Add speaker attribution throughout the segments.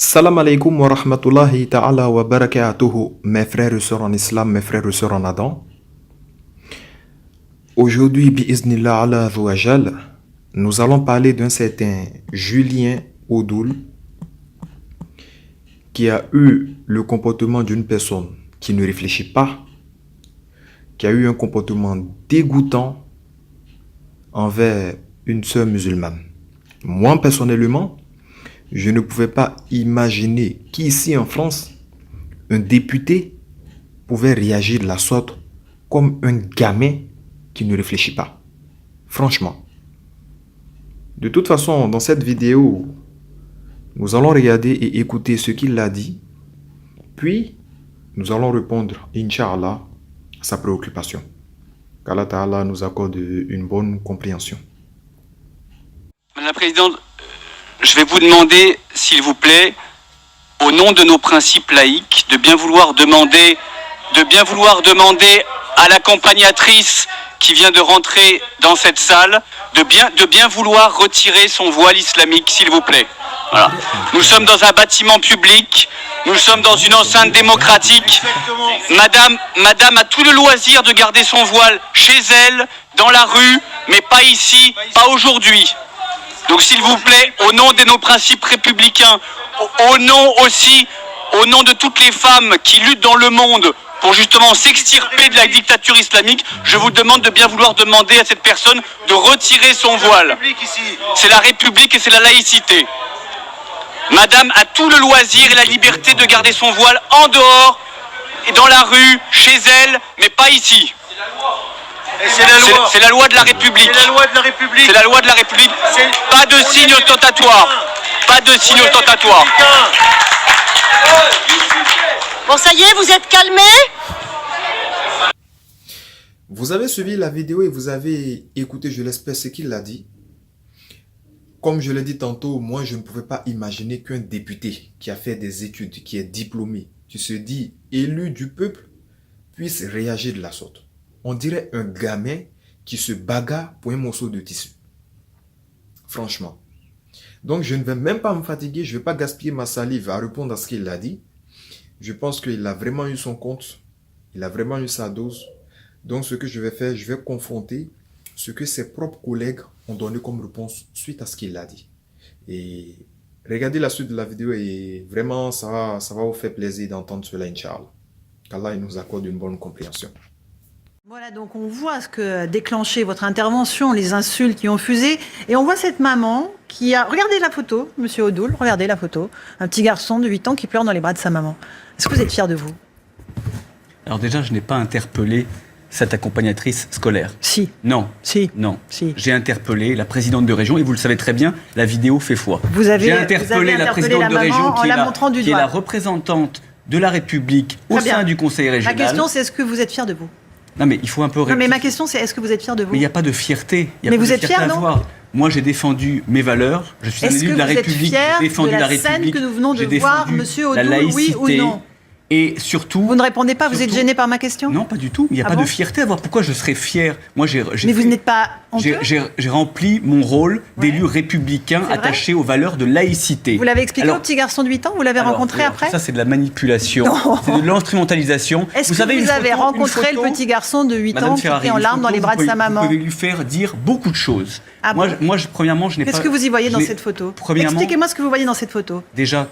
Speaker 1: Salam alaikum wa rahmatullahi ta'ala wa barakatuhu, mes frères et sœurs en islam, mes frères et sœurs en Adam. Aujourd'hui, bi'iznillah ala azawajal, nous allons parler d'un certain Julien Odoul qui a eu le comportement d'une personne qui ne réfléchit pas, qui a eu un comportement dégoûtant envers une sœur musulmane. Moi, personnellement, je ne pouvais pas imaginer qu'ici en France, un député pouvait réagir de la sorte comme un gamin qui ne réfléchit pas. Franchement. De toute façon, dans cette vidéo, nous allons regarder et écouter ce qu'il a dit. Puis, nous allons répondre, Inch'Allah, à sa préoccupation. Qu'Allah Ta'ala nous accorde une bonne compréhension.
Speaker 2: Madame la Présidente, je vais vous demander, s'il vous plaît, au nom de nos principes laïques, de bien vouloir demander à l'accompagnatrice qui vient de rentrer dans cette salle, de bien vouloir retirer son voile islamique, s'il vous plaît. Voilà. Nous sommes dans un bâtiment public, nous sommes dans une enceinte démocratique. Madame a tout le loisir de garder son voile chez elle, dans la rue, mais pas ici, pas aujourd'hui. Donc s'il vous plaît, au nom de nos principes républicains, au nom de toutes les femmes qui luttent dans le monde pour justement s'extirper de la dictature islamique, je vous demande de bien vouloir demander à cette personne de retirer son voile. C'est la République et c'est la laïcité. Madame a tout le loisir et la liberté de garder son voile en dehors, et dans la rue, chez elle, mais pas ici. C'est la loi de la République.
Speaker 3: C'est la loi de la République.
Speaker 2: C'est la loi de la République. Pas de signe ostentatoire. Pas de signe ostentatoire.
Speaker 4: Bon, ça y est, vous êtes calmés?
Speaker 1: Vous avez suivi la vidéo et vous avez écouté, je l'espère, ce qu'il a dit. Comme je l'ai dit tantôt, moi, je ne pouvais pas imaginer qu'un député qui a fait des études, qui est diplômé, qui se dit élu du peuple, puisse réagir de la sorte. On dirait un gamin qui se bagarre pour un morceau de tissu. Franchement. Donc, je ne vais même pas me fatiguer. Je ne vais pas gaspiller ma salive à répondre à ce qu'il a dit. Je pense qu'il a vraiment eu son compte. Il a vraiment eu sa dose. Donc, ce que je vais faire, je vais confronter ce que ses propres collègues ont donné comme réponse suite à ce qu'il a dit. Et regardez la suite de la vidéo et vraiment, ça va vous faire plaisir d'entendre cela, Inch'Allah. Qu'Allah nous accorde une bonne compréhension.
Speaker 5: Voilà, donc on voit ce que a déclenché votre intervention, les insultes qui ont fusé, et on voit cette maman qui a... Regardez la photo, monsieur Odoul, regardez la photo. Un petit garçon de 8 ans qui pleure dans les bras de sa maman. Est-ce que vous êtes fier de vous?
Speaker 6: Alors déjà, je n'ai pas interpellé cette accompagnatrice scolaire.
Speaker 5: Si.
Speaker 6: Non.
Speaker 5: Si.
Speaker 6: Non.
Speaker 5: Si.
Speaker 6: J'ai interpellé la présidente de région, et vous le savez très bien, la vidéo fait foi.
Speaker 5: J'ai
Speaker 6: interpellé la présidente de région qui est
Speaker 5: doigt.
Speaker 6: La représentante de la République au sein du conseil régional.
Speaker 5: Ma question, c'est est-ce que vous êtes fier de vous?
Speaker 6: Non, mais il faut un peu
Speaker 5: rectifier. Non, mais ma question, c'est est-ce que vous êtes fier de vous?
Speaker 6: Mais il n'y a pas de fierté.
Speaker 5: Mais vous êtes fier, non?
Speaker 6: Moi, j'ai défendu mes valeurs. Je suis un élu de la République. J'ai défendu la République.
Speaker 5: Est-ce que vous êtes fier de la scène que nous venons de voir, monsieur Odoul, oui ou non?
Speaker 6: Et surtout...
Speaker 5: Vous ne répondez pas, vous êtes gêné par ma question?
Speaker 6: Non, pas du tout. Il n'y a pas de fierté à voir. Pourquoi je serais fier? Moi,
Speaker 5: mais vous n'êtes pas honteux?
Speaker 6: J'ai rempli mon rôle d'élu républicain attaché aux valeurs de laïcité.
Speaker 5: Vous l'avez expliqué au petit garçon de 8 ans? Vous l'avez rencontré après?
Speaker 6: Ça, c'est de la manipulation. C'est de l'instrumentalisation.
Speaker 5: Est-ce que vous avez rencontré le petit garçon de 8 ans qui était en larmes dans les bras de sa maman?
Speaker 6: Vous pouvez lui faire dire beaucoup de choses. Moi, premièrement, je n'ai pas...
Speaker 5: Qu'est-ce que vous y voyez dans cette photo? Expliquez-moi ce que vous voyez dans cette photo.
Speaker 6: Déjà,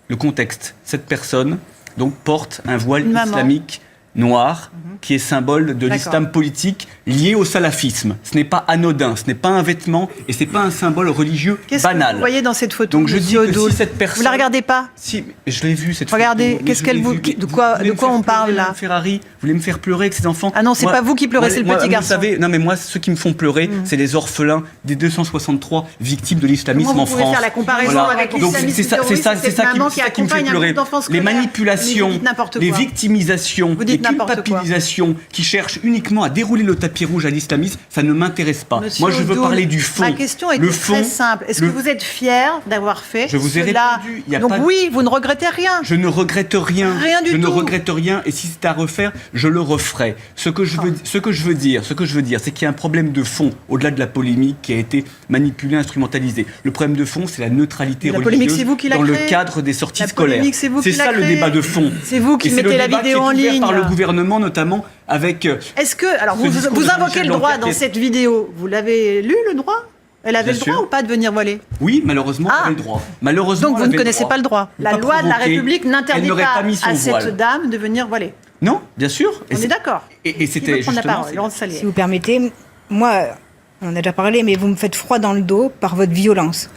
Speaker 6: le contexte. Cette personne... donc porte un voile islamique noir qui est symbole de l'islam politique lié au salafisme. Ce n'est pas anodin, ce n'est pas un vêtement et ce n'est pas un symbole religieux banal.
Speaker 5: Qu'est-ce que vous voyez dans cette photo?
Speaker 6: Donc je dis que si cette personne...
Speaker 5: Vous la regardez pas?
Speaker 6: Si, je l'ai vue cette
Speaker 5: Regardez,
Speaker 6: photo.
Speaker 5: qu'est-ce qu'elle vous... De quoi on parle là?
Speaker 6: Ferrari, vous voulez me faire pleurer avec ces enfants?
Speaker 5: Ah non, c'est pas vous qui pleurez, c'est le petit garçon.
Speaker 6: Vous savez, non mais moi, ceux qui me font pleurer, c'est les orphelins des 263 victimes de l'islamisme en France.
Speaker 5: Vous pouvez faire la comparaison avec l'islamisme terroriste,
Speaker 6: c'est ça qui me fait pleurer. Les manipulations, les victimisations, les
Speaker 5: dites n'importe quoi.
Speaker 6: culpabilisation qui cherche uniquement à dérouler le tapis rouge à l'islamisme, ça ne m'intéresse pas.
Speaker 5: Monsieur
Speaker 6: Moi, je veux
Speaker 5: Odoul,
Speaker 6: parler du fond.
Speaker 5: Ma question était très simple. Est-ce que vous êtes fier d'avoir fait
Speaker 6: Je vous ai
Speaker 5: cela?
Speaker 6: répondu.
Speaker 5: Donc oui, vous ne regrettez rien.
Speaker 6: Je ne regrette rien.
Speaker 5: Rien du tout.
Speaker 6: Je ne regrette rien. Et si c'est à refaire, je le referai. Ce que je veux dire, c'est qu'il y a un problème de fond, au-delà de la polémique qui a été manipulée, instrumentalisée. Le problème de fond, c'est la neutralité
Speaker 5: La polémique, c'est
Speaker 6: religieuse
Speaker 5: vous qui la
Speaker 6: dans le
Speaker 5: créez.
Speaker 6: cadre des sorties
Speaker 5: La
Speaker 6: scolaires.
Speaker 5: polémique, c'est vous qui la
Speaker 6: ça le
Speaker 5: créez.
Speaker 6: débat de fond.
Speaker 5: C'est vous qui
Speaker 6: Et
Speaker 5: mettez
Speaker 6: le
Speaker 5: la
Speaker 6: débat
Speaker 5: vidéo en
Speaker 6: qui est ouvert
Speaker 5: ligne.
Speaker 6: par le gouvernement, notamment avec.
Speaker 5: Est-ce que, alors
Speaker 6: ce discours
Speaker 5: vous
Speaker 6: de
Speaker 5: invoquez
Speaker 6: Michel
Speaker 5: le droit
Speaker 6: Blanquer
Speaker 5: dans cette vidéo. Vous l'avez lu, le droit? Elle avait
Speaker 6: Bien
Speaker 5: le droit
Speaker 6: sûr.
Speaker 5: ou pas de venir voiler?
Speaker 6: Oui, malheureusement, elle avait le droit. Malheureusement,
Speaker 5: Donc vous
Speaker 6: elle
Speaker 5: ne
Speaker 6: avait le
Speaker 5: connaissez
Speaker 6: droit.
Speaker 5: pas le droit.
Speaker 6: Ne
Speaker 5: La
Speaker 6: pas
Speaker 5: loi de la
Speaker 6: provoquer.
Speaker 5: République n'interdit
Speaker 6: Elle n'aurait
Speaker 5: pas
Speaker 6: mis son
Speaker 5: à cette
Speaker 6: voile.
Speaker 5: dame de venir voiler.
Speaker 6: Non, bien sûr.
Speaker 5: On est d'accord.
Speaker 6: Et
Speaker 5: Qui
Speaker 6: c'était
Speaker 5: veut prendre la
Speaker 6: justement.
Speaker 5: parole? Laurence Salier.
Speaker 3: Si vous permettez, moi, on en a déjà parlé, mais vous me faites froid dans le dos par votre violence.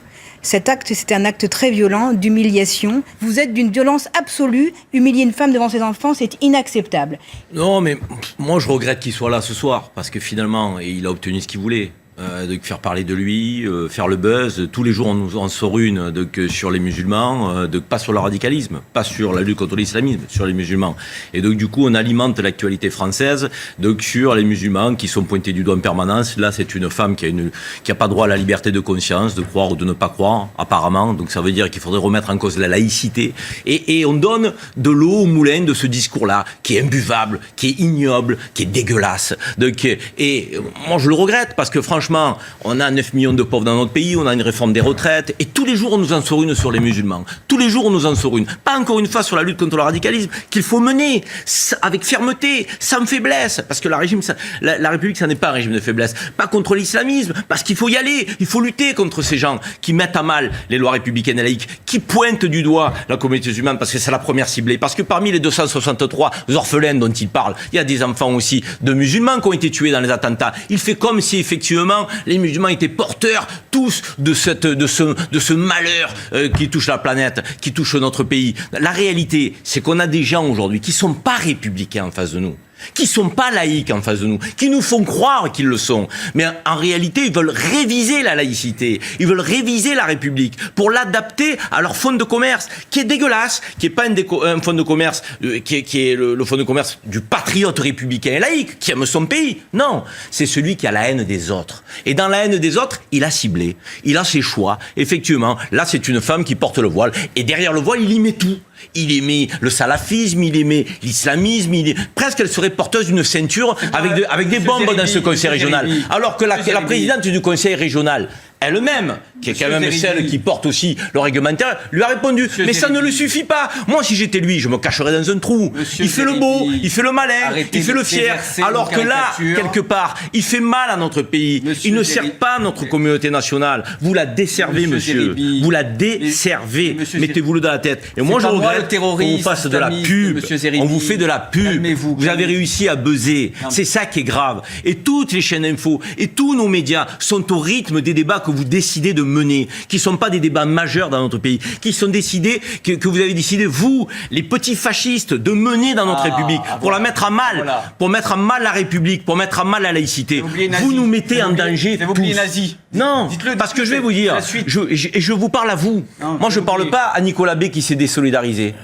Speaker 3: Cet acte, c'était un acte très violent, d'humiliation. Vous êtes d'une violence absolue. Humilier une femme devant ses enfants, c'est inacceptable.
Speaker 7: Non, mais moi, je regrette qu'il soit là ce soir, parce que finalement, il a obtenu ce qu'il voulait. De faire parler de lui, faire le buzz. Tous les jours, on nous en sort une sur les musulmans, pas sur le radicalisme, pas sur la lutte contre l'islamisme, sur les musulmans. Et donc, du coup, on alimente l'actualité française sur les musulmans qui sont pointés du doigt en permanence. Là, c'est une femme qui a pas droit à la liberté de conscience, de croire ou de ne pas croire, apparemment. Donc, ça veut dire qu'il faudrait remettre en cause la laïcité. Et on donne de l'eau au moulin de ce discours-là, qui est imbuvable, qui est ignoble, qui est dégueulasse. Donc, et moi, je le regrette, parce que franchement, on a 9 millions de pauvres dans notre pays, on a une réforme des retraites, et tous les jours on nous en sort une sur les musulmans. Tous les jours on nous en sort une. Pas encore une fois sur la lutte contre le radicalisme, qu'il faut mener avec fermeté, sans faiblesse, parce que la République, ça n'est pas un régime de faiblesse. Pas contre l'islamisme, parce qu'il faut y aller, il faut lutter contre ces gens qui mettent à mal les lois républicaines et laïques, qui pointent du doigt la communauté musulmane, parce que c'est la première ciblée. Parce que parmi les 263 orphelins dont il parle, il y a des enfants aussi de musulmans qui ont été tués dans les attentats. Il fait comme si effectivement les musulmans étaient porteurs tous de ce malheur qui touche la planète, qui touche notre pays. La réalité, c'est qu'on a des gens aujourd'hui qui sont pas républicains en face de nous, qui sont pas laïcs en face de nous, qui nous font croire qu'ils le sont. Mais en réalité, ils veulent réviser la laïcité, ils veulent réviser la République pour l'adapter à leur fonds de commerce, qui est dégueulasse, qui est pas un fonds de commerce, qui est le fonds de commerce du patriote républicain et laïque, qui aime son pays. Non, c'est celui qui a la haine des autres. Et dans la haine des autres, il a ciblé, il a ses choix. Effectivement, là, c'est une femme qui porte le voile, et derrière le voile, il y met tout. Il aimait le salafisme, il aimait l'islamisme, presque elle serait porteuse d'une ceinture avec des bombes dans ce conseil régional. Alors que la présidente du conseil régional, elle-même, qui est quand même celle qui porte aussi le réglementaire, lui a répondu. Mais ça ne le suffit pas. Moi, si j'étais lui, je me cacherais dans un trou. Il fait le beau, il fait le malin, il fait le fier. Alors que là, quelque part, il fait mal à notre pays. Il ne sert pas notre communauté nationale. Vous la desservez, monsieur. Vous la desservez. Mettez-vous-le dans la tête. Et moi, je regrette qu'on vous fasse de la pub. On vous fait de la pub. Vous avez réussi à buzzer. C'est ça qui est grave. Et toutes les chaînes info et tous nos médias sont au rythme des débats que vous décidez de mener, qui ne sont pas des débats majeurs dans notre pays, qui sont décidés, que vous avez décidé, vous, les petits fascistes, de mener dans notre République, pour la mettre à mal, pour mettre à mal la République, pour mettre à mal la laïcité. Vous nous mettez en danger tous. Non, parce que je vais vous dire, je vous parle à vous. Moi, je ne parle pas à Nicolas B qui s'est désolidarisé.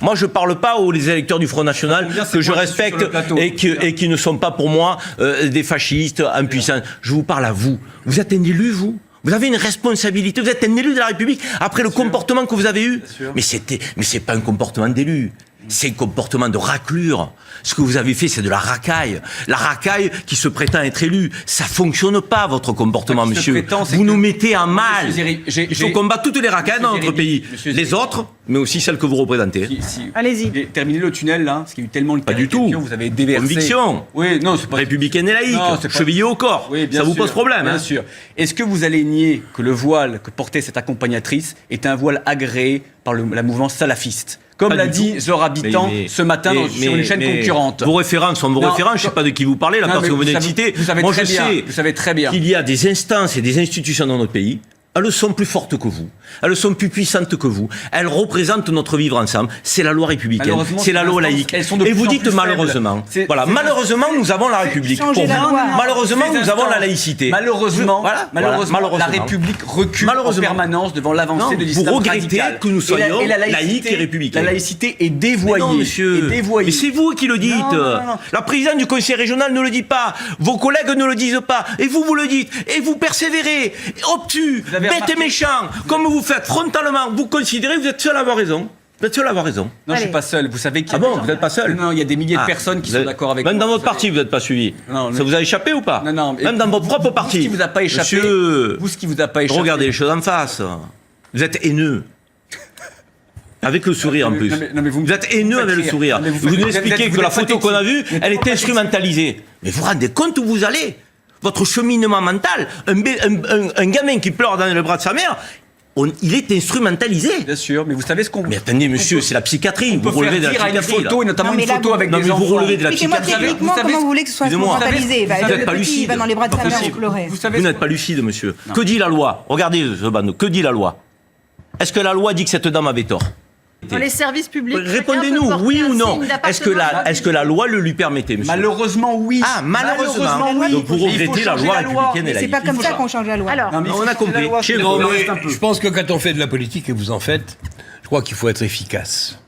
Speaker 7: Moi, je parle pas aux électeurs du Front National que je respecte et qui ne sont pas pour moi des fascistes impuissants. Je vous parle à vous. Vous êtes un élu, vous. Vous avez une responsabilité. Vous êtes un élu de la République après le comportement que vous avez eu. Mais c'est pas un comportement d'élu. C'est un comportement de raclure. Ce que vous avez fait, c'est de la racaille. La racaille qui se prétend être élue. Ça fonctionne pas, votre comportement, monsieur. Vous nous mettez à mal. Il faut combattre toutes les racailles dans notre pays. Les autres, mais aussi celles que vous représentez.
Speaker 5: Allez-y.
Speaker 6: Terminez le tunnel, là, parce qu'il y a eu tellement de
Speaker 7: pas du tout.
Speaker 6: Vous avez déversé.
Speaker 7: Conviction.
Speaker 6: Oui, non, c'est pas
Speaker 7: républicaine et laïque. Chevillé au corps.
Speaker 6: Oui,
Speaker 7: ça vous pose problème.
Speaker 6: Bien sûr. Est-ce que vous allez nier que le voile que portait cette accompagnatrice est un voile agréé par la mouvance salafiste ? Comme l'a dit Zora Habitant ce matin sur une chaîne concurrente.
Speaker 7: Vos références sont vos références, je ne sais pas de qui vous parlez, la personne que vous venez de citer.
Speaker 6: Vous savez très bien
Speaker 7: qu'il y a des instances et des institutions dans notre pays, elles sont plus fortes que vous, elles sont plus puissantes que vous, elles représentent notre vivre ensemble, c'est la loi républicaine, c'est la loi laïque. Et vous dites malheureusement, voilà, malheureusement nous avons la République. Pour vous, malheureusement nous avons la laïcité.
Speaker 6: Malheureusement, la République recule en permanence devant l'avancée de l'islam radical.
Speaker 7: Vous regrettez que nous soyons laïcs et républicains.
Speaker 6: La laïcité est dévoyée.
Speaker 7: Mais non, monsieur. Mais c'est vous qui le dites.
Speaker 6: Non.
Speaker 7: La présidente du conseil régional ne le dit pas. Vos collègues ne le disent pas. Et vous le dites. Et vous persévérez. Obtus, bête et méchant. Comme vous faites frontalement. Vous considérez que vous êtes seul à avoir raison. Vous êtes seul à avoir raison.
Speaker 6: Non, je suis pas seul. Vous savez qu'il y a
Speaker 7: vous n'êtes pas seul?
Speaker 6: Non, il y a des milliers de personnes qui sont d'accord avec moi.
Speaker 7: Même dans votre parti, vous n'êtes pas suivi. Ça vous a échappé ou pas?
Speaker 6: Non.
Speaker 7: Même dans votre propre parti.
Speaker 6: Ce qui vous a pas échappé.
Speaker 7: Monsieur,
Speaker 6: ce qui vous a pas échappé.
Speaker 7: regardez les choses en face. Vous êtes haineux. Avec le sourire en plus. Vous êtes haineux avec le sourire. Vous nous expliquez que la photo qu'on a vue, elle est instrumentalisée. Mais vous vous rendez compte où vous allez? Votre cheminement mental, un gamin qui pleure dans le bras de sa mère, il est instrumentalisé.
Speaker 6: Bien sûr, mais vous savez ce qu'on...
Speaker 7: Mais attendez, monsieur, c'est la psychiatrie. Vous relevez de la psychiatrie.
Speaker 6: Une photo, et notamment une photo avec des enfants.
Speaker 7: Vous relevez de la psychiatrie.
Speaker 3: Techniquement, comment vous voulez que ce soit instrumentalisé?
Speaker 7: Vous n'êtes pas
Speaker 3: Le petit, il va dans les bras de sa mère pour pleurer.
Speaker 7: Vous n'êtes pas lucide, monsieur. Que dit la loi? Regardez ce bandeau. Que dit la loi? Est-ce que la loi dit que cette dame avait tort?
Speaker 5: Dans les services publics.
Speaker 7: Répondez-nous, oui ou non. Est-ce que la loi le lui permettait, monsieur?
Speaker 6: Malheureusement, oui.
Speaker 7: Ah, malheureusement, oui. Donc vous regrettez la loi républicaine et laïque.
Speaker 3: C'est pas comme ça qu'on change la loi.
Speaker 5: Alors,
Speaker 7: on a compris.
Speaker 8: Je pense que quand on fait de la politique, et vous en faites, je crois qu'il faut être efficace.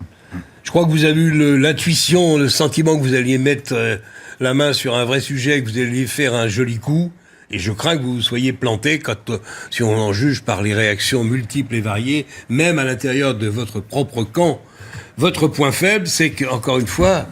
Speaker 8: Je crois que vous avez eu l'intuition, le sentiment que vous alliez mettre la main sur un vrai sujet, que vous alliez faire un joli coup. Et je crains que vous soyez planté si on en juge par les réactions multiples et variées, même à l'intérieur de votre propre camp. Votre point faible, c'est que, encore une fois,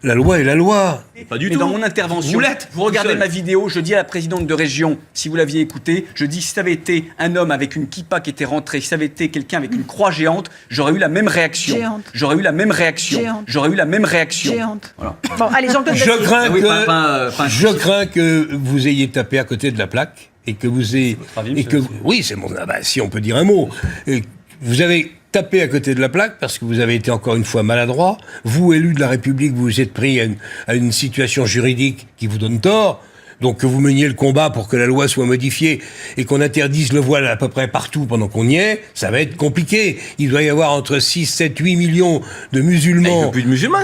Speaker 8: la loi est la loi.
Speaker 7: Pas du
Speaker 6: Mais
Speaker 7: tout.
Speaker 6: dans mon intervention, vous regardez ma vidéo, je dis à la présidente de région, si vous l'aviez écoutée, je dis si ça avait été un homme avec une kippa qui était rentré, si ça avait été quelqu'un avec une croix géante, j'aurais eu la même réaction.
Speaker 5: Géante.
Speaker 6: J'aurais eu la même réaction.
Speaker 5: Géante.
Speaker 6: J'aurais eu la même réaction.
Speaker 5: Géante.
Speaker 6: Voilà.
Speaker 5: Bon, allez, Jean-Claude
Speaker 8: Je crains
Speaker 6: Oui,
Speaker 8: que,
Speaker 6: pas
Speaker 8: je crains que vous ayez tapé à côté de la plaque et que vous ayez,
Speaker 6: votre avis,
Speaker 8: et que,
Speaker 6: monsieur
Speaker 8: oui, c'est mon, si on peut dire un mot. Et vous avez tapé à côté de la plaque parce que vous avez été encore une fois maladroit. Vous, élu de la République, vous vous êtes pris à une situation juridique qui vous donne tort. Donc que vous meniez le combat pour que la loi soit modifiée et qu'on interdise le voile à peu près partout pendant qu'on y est, ça va être compliqué. Il doit y avoir entre 6, 7, 8 millions de musulmans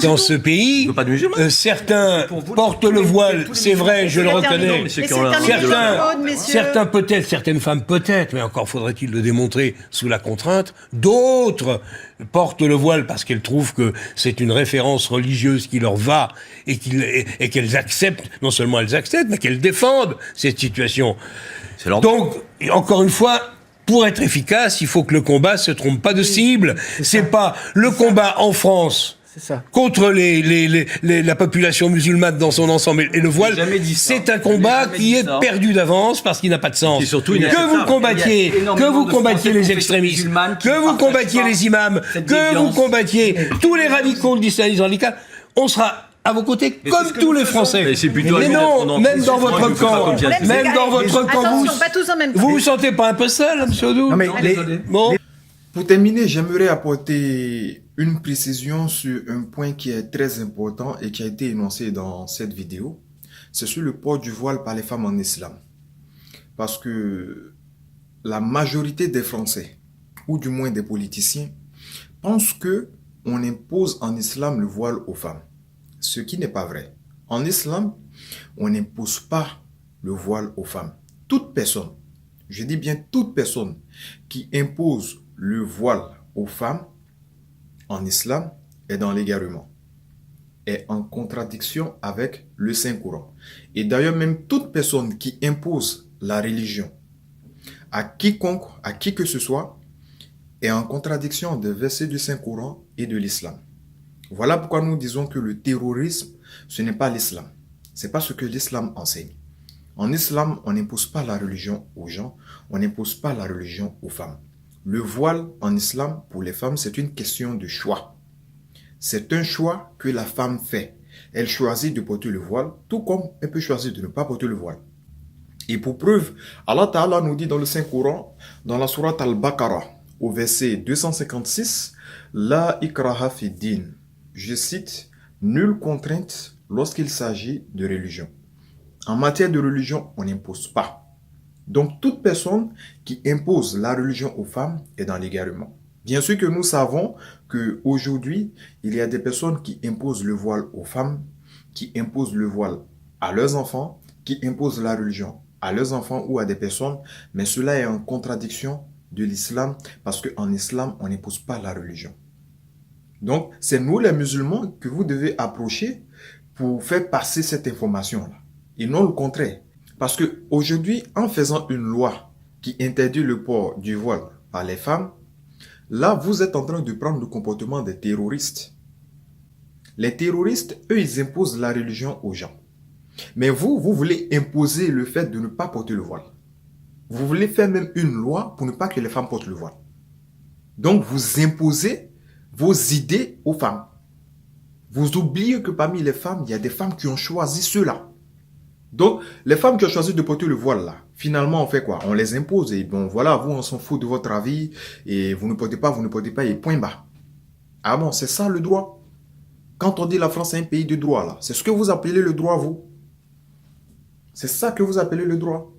Speaker 8: dans ce pays.
Speaker 7: Pas de musulmans.
Speaker 8: Certains portent le voile, c'est vrai, je le reconnais. Certains peut-être, certaines femmes peut-être, mais encore faudrait-il le démontrer sous la contrainte. D'autres portent le voile parce qu'elles trouvent que c'est une référence religieuse qui leur va et qu'elles acceptent, non seulement elles acceptent, mais qu'elles défendent cette situation. Donc, encore une fois, pour être efficace, il faut que le combat se trompe pas de cible. C'est pas le combat en France contre la population musulmane dans son ensemble et le voile. C'est un combat qui est perdu d'avance parce qu'il n'a pas de sens. Que vous combattiez les extrémistes, que vous combattiez les imams, que vous combattiez tous les radicaux de l'islamisme radical, on sera à vos côtés comme tous les Français. Mais non, même dans votre camp, vous vous sentez pas un peu seul, monsieur Odoul?
Speaker 1: Non, mais
Speaker 8: Bon.
Speaker 1: Pour terminer, j'aimerais apporter une précision sur un point qui est très important et qui a été énoncé dans cette vidéo. C'est sur le port du voile par les femmes en islam. Parce que la majorité des Français, ou du moins des politiciens, pensent que on impose en islam le voile aux femmes. Ce qui n'est pas vrai. En islam, on n'impose pas le voile aux femmes. Toute personne, je dis bien toute personne qui impose le voile aux femmes en islam est dans l'égarement, est en contradiction avec le Saint-Coran. Et d'ailleurs, même toute personne qui impose la religion à quiconque, à qui que ce soit, est en contradiction des versets du Saint-Coran et de l'islam. Voilà pourquoi nous disons que le terrorisme, ce n'est pas l'islam. Ce n'est pas ce que l'islam enseigne. En islam, on n'impose pas la religion aux gens, on n'impose pas la religion aux femmes. Le voile en islam, pour les femmes, c'est une question de choix. C'est un choix que la femme fait. Elle choisit de porter le voile, tout comme elle peut choisir de ne pas porter le voile. Et pour preuve, Allah Ta'ala nous dit dans le Saint-Coran, dans la sourate Al-Baqarah, au verset 256, « La ikraha fi din ». Je cite, « Nulle contrainte lorsqu'il s'agit de religion ». En matière de religion, on n'impose pas. Donc, toute personne qui impose la religion aux femmes est dans l'égarement. Bien sûr que nous savons qu'aujourd'hui, il y a des personnes qui imposent le voile aux femmes, qui imposent le voile à leurs enfants, qui imposent la religion à leurs enfants ou à des personnes, mais cela est en contradiction de l'islam parce qu'en islam, on n'impose pas la religion. Donc, c'est nous les musulmans que vous devez approcher pour faire passer cette information-là, et non le contraire. Parce qu'aujourd'hui, en faisant une loi qui interdit le port du voile par les femmes, là, vous êtes en train de prendre le comportement des terroristes. Les terroristes, eux, ils imposent la religion aux gens. Mais vous voulez imposer le fait de ne pas porter le voile. Vous voulez faire même une loi pour ne pas que les femmes portent le voile. Donc, vous imposez vos idées aux femmes. Vous oubliez que parmi les femmes, il y a des femmes qui ont choisi cela. Donc, les femmes qui ont choisi de porter le voile, là, finalement, on fait quoi? On les impose et bon, voilà, vous, on s'en fout de votre avis et vous ne portez pas, et point bas. Ah bon, c'est ça le droit? Quand on dit la France est un pays de droit, là, c'est ce que vous appelez le droit, vous? C'est ça que vous appelez le droit?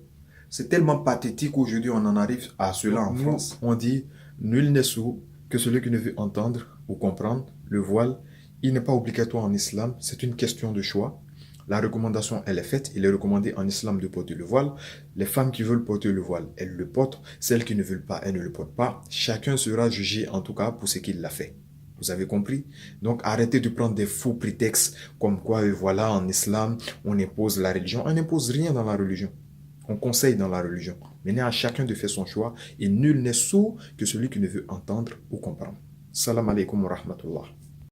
Speaker 1: C'est tellement pathétique aujourd'hui, on en arrive à cela en France. On dit, nul n'est sourd que celui qui ne veut entendre ou comprendre le voile. Il n'est pas obligatoire en islam, c'est une question de choix. La recommandation, elle est faite. Il est recommandé en islam de porter le voile. Les femmes qui veulent porter le voile, elles le portent. Celles qui ne veulent pas, elles ne le portent pas. Chacun sera jugé, en tout cas, pour ce qu'il a fait. Vous avez compris? Donc, arrêtez de prendre des faux prétextes comme quoi, voilà, en islam, on impose la religion. On n'impose rien dans la religion. On conseille dans la religion. Maintenant, à chacun de faire son choix. Et nul n'est sourd que celui qui ne veut entendre ou comprendre. Salam alaikum wa rahmatullah.